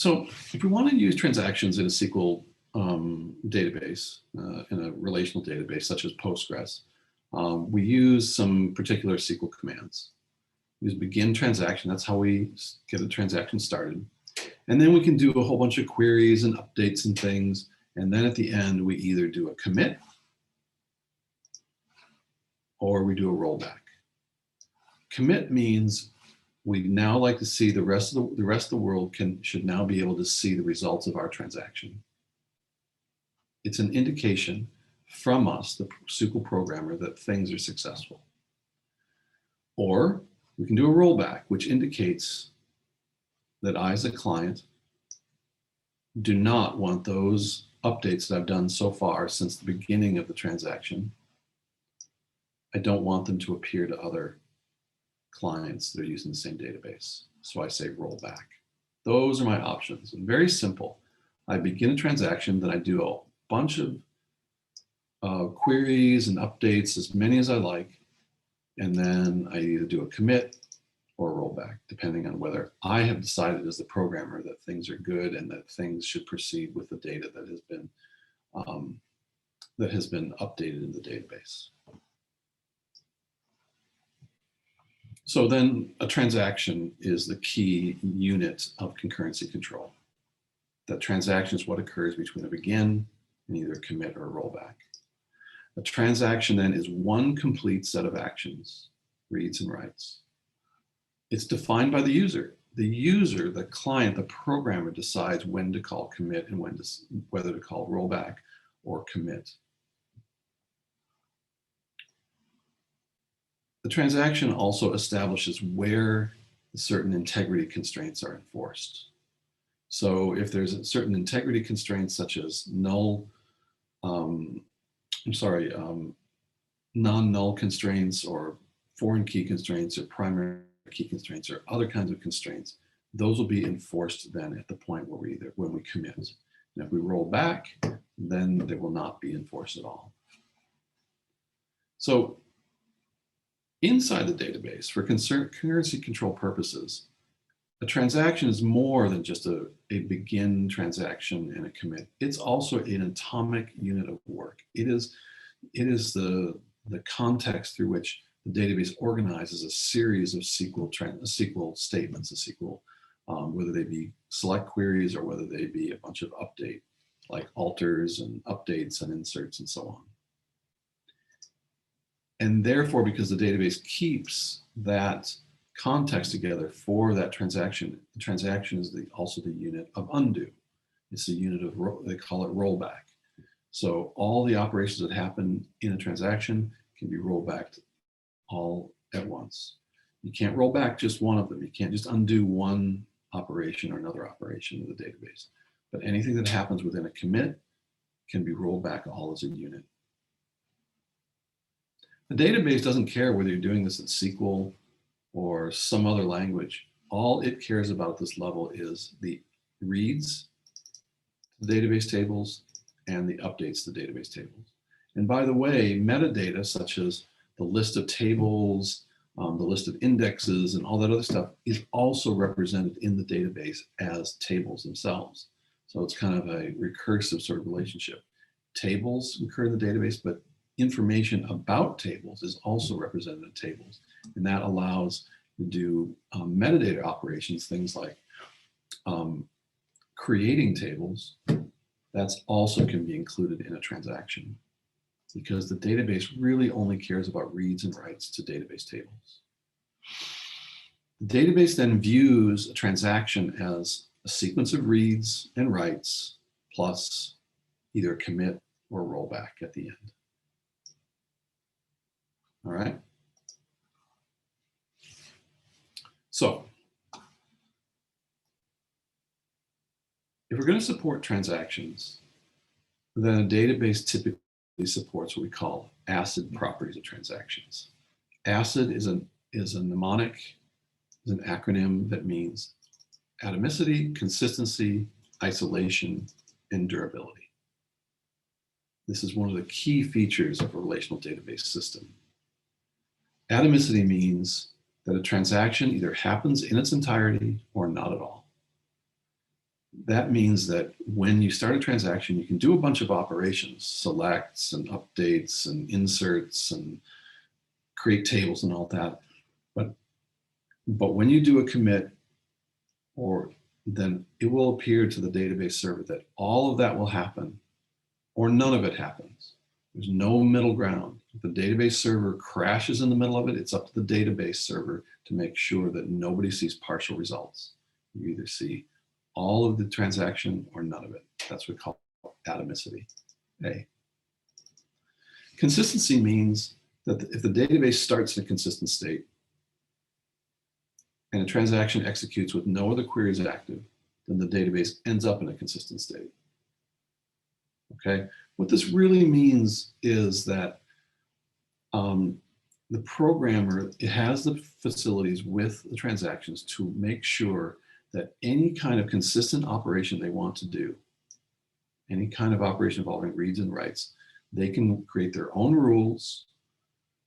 So if we want to use transactions in a SQL database, in a relational database such as Postgres, we use some particular SQL commands. We use begin transaction. That's how we get a transaction started. And then we can do a whole bunch of queries and updates and things. And then at the end, we either do a commit or we do a rollback. Commit means we now like to see the rest of the world should now be able to see the results of our transaction. It's an indication from us, the SQL programmer, that things are successful. Or we can do a rollback, which indicates that I, as a client, do not want those updates that I've done so far since the beginning of the transaction. I don't want them to appear to other clients that are using the same database. So I say rollback. Those are my options. And very simple. I begin a transaction, then I do a bunch of queries and updates, as many as I like, and then I either do a commit or a rollback, depending on whether I have decided as the programmer that things are good and that things should proceed with the data that has been updated in the database. So then a transaction is the key unit of concurrency control. That transaction is what occurs between a begin and either a commit or a rollback. A transaction then is one complete set of actions, reads and writes. It's defined by the user. The user, the client, the programmer decides when to call commit and whether to call rollback or commit. The transaction also establishes where certain integrity constraints are enforced. So if there's certain integrity constraints such as non-null constraints or foreign key constraints or primary key constraints or other kinds of constraints, those will be enforced then at the point where when we commit. And if we roll back, then they will not be enforced at all. So inside the database, for concurrency control purposes, a transaction is more than just a begin transaction and a commit. It's also an atomic unit of work. It is the context through which the database organizes a series of SQL statements, whether they be select queries or whether they be a bunch of update, like alters and updates and inserts and so on. And therefore, because the database keeps that context together for that transaction, the transaction is also the unit of undo. It's the unit of, they call it rollback. So all the operations that happen in a transaction can be rolled back all at once. You can't roll back just one of them. You can't just undo one operation or another operation in the database. But anything that happens within a commit can be rolled back all as a unit. The database doesn't care whether you're doing this in SQL or some other language. All it cares about at this level is the reads to the database tables and the updates to the database tables. And by the way, metadata such as the list of tables, the list of indexes and all that other stuff is also represented in the database as tables themselves. So it's kind of a recursive sort of relationship. Tables occur in the database, but information about tables is also represented in tables. And that allows you to do metadata operations, things like creating tables. That's also can be included in a transaction because the database really only cares about reads and writes to database tables. The database then views a transaction as a sequence of reads and writes plus either commit or rollback at the end. All right. So if we're going to support transactions, then a database typically supports what we call ACID properties of transactions. ACID is a mnemonic, is an acronym that means atomicity, consistency, isolation, and durability. This is one of the key features of a relational database system. Atomicity means that a transaction either happens in its entirety or not at all. that means that when you start a transaction, you can do a bunch of operations, selects and updates and inserts and create tables and all that. But when you do a commit, or then it will appear to the database server that all of that will happen, or none of it happens. There's no middle ground. If the database server crashes in the middle of it, it's up to the database server to make sure that nobody sees partial results. You either see all of the transaction or none of it. That's what we call atomicity, A. Consistency means that if the database starts in a consistent state and a transaction executes with no other queries active, then the database ends up in a consistent state. Okay, what this really means is that the programmer has the facilities with the transactions to make sure that any kind of consistent operation they want to do, any kind of operation involving reads and writes, they can create their own rules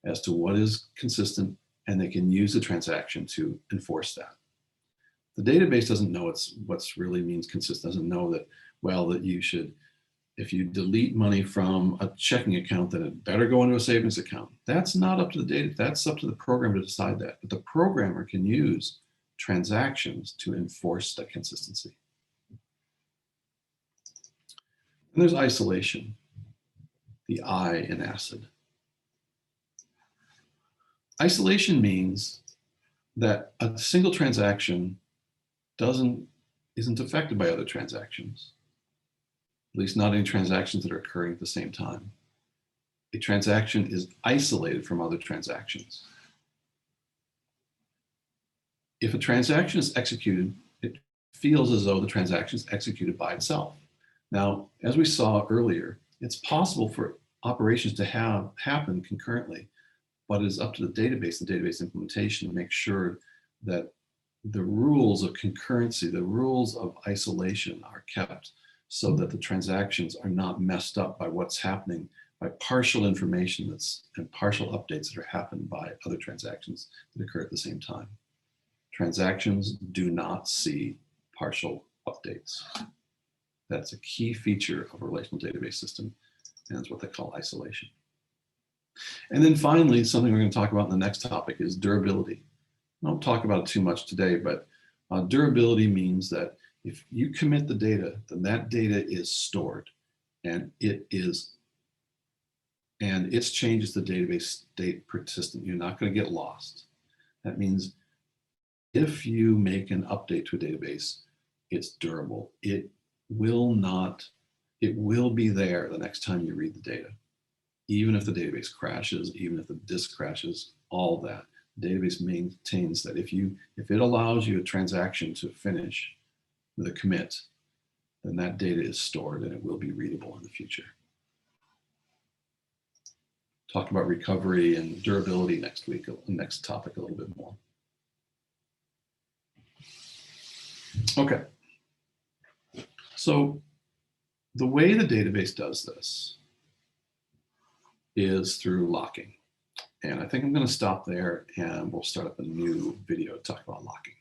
as to what is consistent, and they can use the transaction to enforce that. The database doesn't know what's really means consistent, doesn't know that, well, that you should, if you delete money from a checking account, then it better go into a savings account. That's not up to the data, that's up to the programmer to decide that. But the programmer can use transactions to enforce that consistency. And there's isolation, the I in ACID. Isolation means that a single transaction isn't affected by other transactions, at least not any transactions that are occurring at the same time. A transaction is isolated from other transactions. If a transaction is executed, it feels as though the transaction is executed by itself. Now, as we saw earlier, it's possible for operations to happen concurrently, but it is up to the database and database implementation to make sure that the rules of concurrency, the rules of isolation are kept so that the transactions are not messed up by what's happening, by partial information and partial updates that are happened by other transactions that occur at the same time. Transactions do not see partial updates. That's a key feature of a relational database system, and it's what they call isolation. And then finally, something we're going to talk about in the next topic is durability. I won't talk about it too much today, but durability means that if you commit the data, then that data is stored, and its changes to the database state persistent. You're not going to get lost. That means if you make an update to a database, it's durable. It will be there the next time you read the data. Even if the database crashes, even if the disk crashes, all that. The database maintains that if it allows you a transaction to finish with a commit, then that data is stored and it will be readable in the future. Talk about recovery and durability next week, next topic a little bit more. Okay. So the way the database does this is through locking. And I think I'm going to stop there and we'll start up a new video to talk about locking.